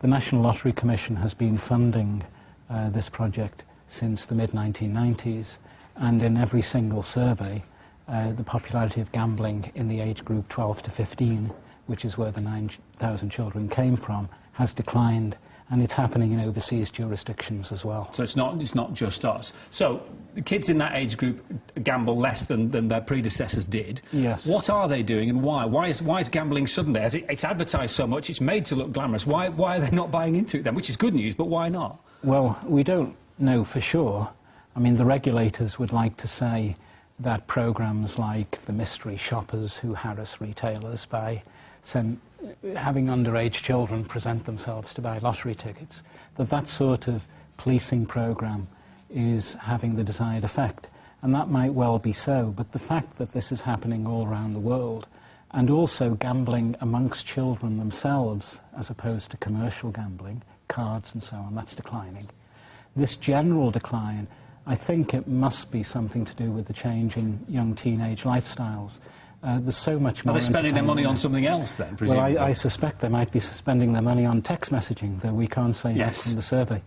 The National Lottery Commission has been funding this project since the mid-1990s, and in every single survey, the popularity of gambling in the age group 12 to 15, which is where the 9,000 children came from, has declined, and it's happening in overseas jurisdictions as well. So it's not just us. So the kids in that age group gamble less than their predecessors did. Yes. What are they doing, and why? Why is gambling suddenly, as it's advertised so much, it's made to look glamorous? Why are they not buying into it then? Which is good news, but why not? Well, we don't know for sure. I mean, the regulators would like to say that programmes like the mystery shoppers who harass retailers by having underage children present themselves to buy lottery tickets, that sort of policing programme is having the desired effect. And that might well be so, but the fact that this is happening all around the world, and also gambling amongst children themselves, as opposed to commercial gambling, cards and so on, that's declining. This general decline, I think it must be something to do with the change in young teenage lifestyles. There's so much more. Are they spending their money on something else then, presumably? Well, I suspect they might be spending their money on text messaging, though we can't say that from the survey.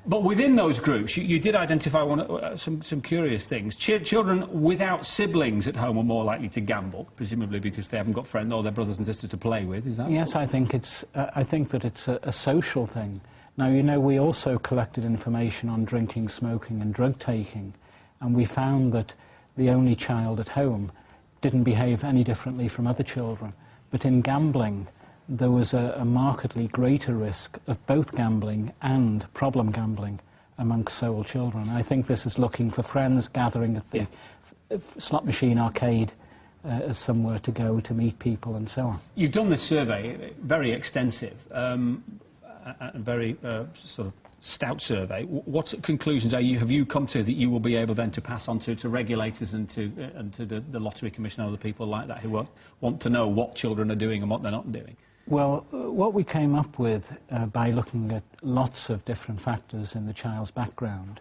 But within those groups, you did identify some curious things. Children without siblings at home are more likely to gamble, presumably because they haven't got friends or their brothers and sisters to play with. Is that? Yes, I think that it's a social thing. Now, you know, we also collected information on drinking, smoking and drug taking, and we found that the only child at home didn't behave any differently from other children. But in gambling, there was a markedly greater risk of both gambling and problem gambling amongst sole children. I think this is looking for friends, gathering at the slot machine arcade as somewhere to go to meet people and so on. You've done this survey, very extensive, and very sort of stout survey. What conclusions have you come to that you will be able then to pass on to regulators and to the Lottery Commission and other people like that who want to know what children are doing and what they're not doing? Well, what we came up with by looking at lots of different factors in the child's background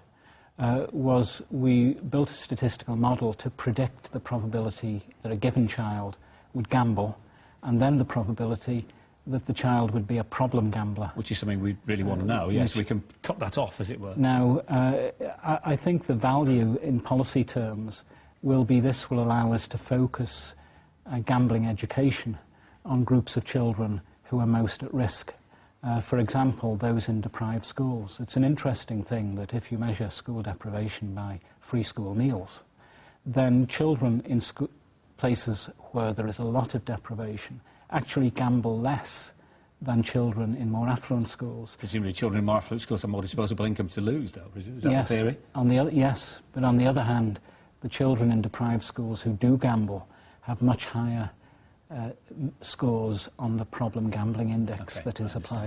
was we built a statistical model to predict the probability that a given child would gamble, and then the probability that the child would be a problem gambler. Which is something we really want to know, yes, we can cut that off, as it were. Now, I think the value in policy terms will be this will allow us to focus gambling education on groups of children who are most at risk. For example, those in deprived schools. It's an interesting thing that if you measure school deprivation by free school meals, then children in places where there is a lot of deprivation actually gamble less than children in more affluent schools. Presumably children in more affluent schools have more disposable income to lose, though, is that yes, the theory? Yes, but on the other hand, the children in deprived schools who do gamble have much higher scores on the problem gambling index that is applied.